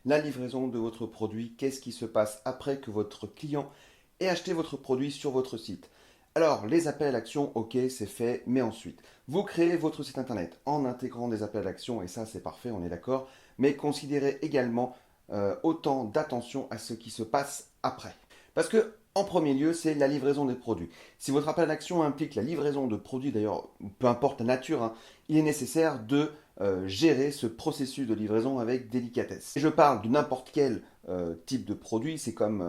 la livraison de votre produit. Qu'est-ce qui se passe après que votre client ait acheté votre produit sur votre site? Alors, les appels à l'action, ok, c'est fait, mais ensuite, vous créez votre site internet en intégrant des appels à l'action, et ça c'est parfait, on est d'accord, mais considérez également autant d'attention à ce qui se passe après. Parce que, en premier lieu, c'est la livraison des produits. Si votre appel à l'action implique la livraison de produits, d'ailleurs, peu importe la nature, hein, il est nécessaire de gérer ce processus de livraison avec délicatesse. Et je parle de n'importe quel type de produit, c'est comme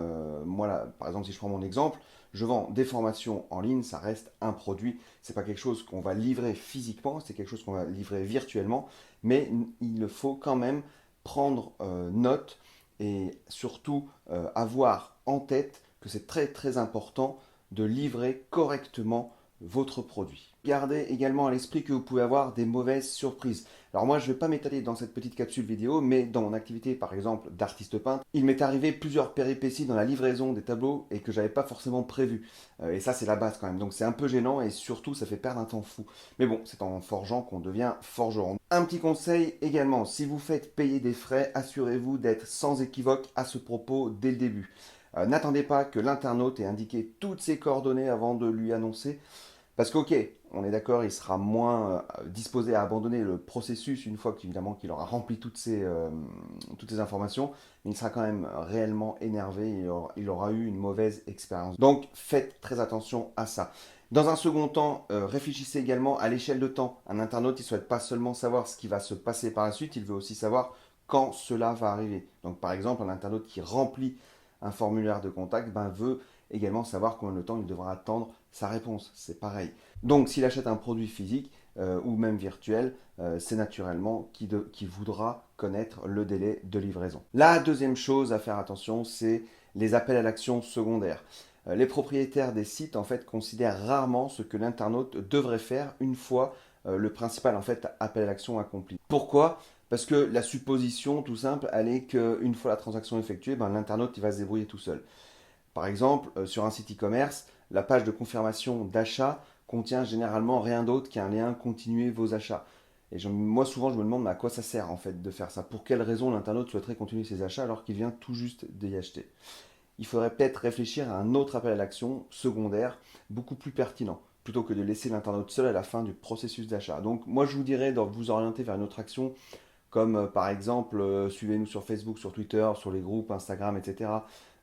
moi, là, par exemple, si je prends mon exemple, je vends des formations en ligne, ça reste un produit, c'est pas quelque chose qu'on va livrer physiquement, c'est quelque chose qu'on va livrer virtuellement, mais il faut quand même prendre note et surtout avoir en tête que c'est très très important de livrer correctement votre produit. Gardez également à l'esprit que vous pouvez avoir des mauvaises surprises. Alors moi, je ne vais pas m'étaler dans cette petite capsule vidéo, mais dans mon activité, par exemple, d'artiste peintre, il m'est arrivé plusieurs péripéties dans la livraison des tableaux et que j'avais pas forcément prévu. Et ça, c'est la base quand même. Donc c'est un peu gênant et surtout, ça fait perdre un temps fou. Mais bon, c'est en forgeant qu'on devient forgeron. Un petit conseil également, si vous faites payer des frais, assurez-vous d'être sans équivoque à ce propos dès le début. N'attendez pas que l'internaute ait indiqué toutes ses coordonnées avant de lui annoncer. Parce qu'ok, on est d'accord, il sera moins disposé à abandonner le processus une fois qu'évidemment qu'il aura rempli toutes ces informations, mais il sera quand même réellement énervé et il aura eu une mauvaise expérience. Donc faites très attention à ça. Dans un second temps, réfléchissez également à l'échelle de temps. Un internaute, il ne souhaite pas seulement savoir ce qui va se passer par la suite, il veut aussi savoir quand cela va arriver. Donc par exemple, un internaute qui remplit un formulaire de contact veut également savoir combien de temps il devra attendre sa réponse. C'est pareil. Donc s'il achète un produit physique ou même virtuel, c'est naturellement qu'il voudra connaître le délai de livraison. La deuxième chose à faire attention, c'est les appels à l'action secondaires. Les propriétaires des sites en fait considèrent rarement ce que l'internaute devrait faire une fois le principal en fait appel à l'action accompli. Pourquoi? Parce que la supposition tout simple, elle est qu'une fois la transaction effectuée, l'internaute il va se débrouiller tout seul. Par exemple, sur un site e-commerce, la page de confirmation d'achat contient généralement rien d'autre qu'un lien continuer vos achats. Et moi souvent je me demande à quoi ça sert en fait de faire ça. Pour quelle raison l'internaute souhaiterait continuer ses achats alors qu'il vient tout juste d'y acheter? Il faudrait peut-être réfléchir à un autre appel à l'action secondaire, beaucoup plus pertinent, plutôt que de laisser l'internaute seul à la fin du processus d'achat. Donc moi je vous dirais de vous orienter vers une autre action, comme par exemple suivez-nous sur Facebook, sur Twitter, sur les groupes, Instagram, etc.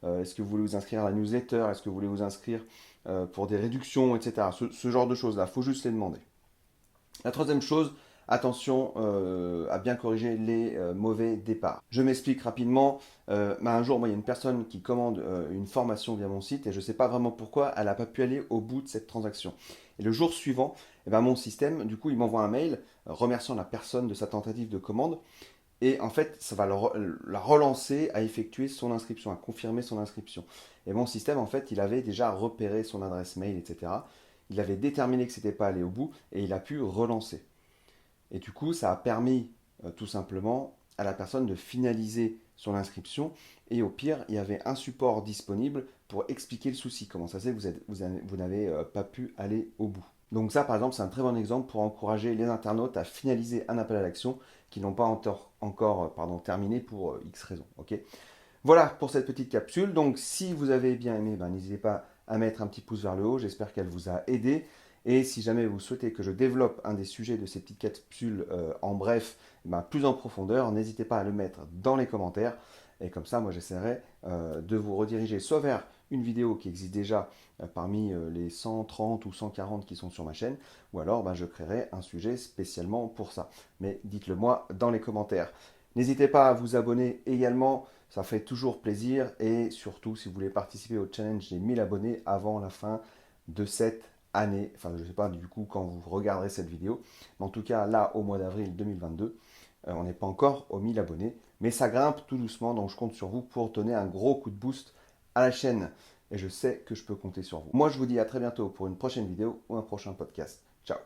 Est-ce que vous voulez vous inscrire à la newsletter? Est-ce que vous voulez vous inscrire pour des réductions, etc. Ce genre de choses-là, il faut juste les demander. La troisième chose, attention à bien corriger les mauvais départs. Je m'explique rapidement. Un jour, moi, il y a une personne qui commande une formation via mon site et je ne sais pas vraiment pourquoi elle n'a pas pu aller au bout de cette transaction. Et le jour suivant, mon système, du coup, il m'envoie un mail remerciant la personne de sa tentative de commande. Et en fait, ça va la relancer à effectuer son inscription, à confirmer son inscription. Et mon système, en fait, il avait déjà repéré son adresse mail, etc. Il avait déterminé que ce n'était pas allé au bout et il a pu relancer. Et du coup, ça a permis tout simplement à la personne de finaliser son inscription. Et au pire, il y avait un support disponible pour expliquer le souci. Comment ça se fait que vous n'avez pas pu aller au bout. Donc ça, par exemple, c'est un très bon exemple pour encourager les internautes à finaliser un appel à l'action qu'ils n'ont pas encore terminé pour X raisons. Okay, voilà pour cette petite capsule. Donc si vous avez bien aimé, n'hésitez pas à mettre un petit pouce vers le haut. J'espère qu'elle vous a aidé. Et si jamais vous souhaitez que je développe un des sujets de ces petites capsules en bref, plus en profondeur, n'hésitez pas à le mettre dans les commentaires. Et comme ça, moi, j'essaierai de vous rediriger soit vers une vidéo qui existe déjà parmi les 130 ou 140 qui sont sur ma chaîne, ou alors je créerai un sujet spécialement pour ça. Mais dites-le moi dans les commentaires. N'hésitez pas à vous abonner également, ça fait toujours plaisir. Et surtout, si vous voulez participer au challenge des 1000 abonnés avant la fin de cette année, enfin je ne sais pas du coup quand vous regarderez cette vidéo, mais en tout cas là au mois d'avril 2022, on n'est pas encore aux 1000 abonnés, mais ça grimpe tout doucement, donc je compte sur vous pour donner un gros coup de boost à la chaîne. Et je sais que je peux compter sur vous. Moi je vous dis à très bientôt pour une prochaine vidéo ou un prochain podcast. Ciao.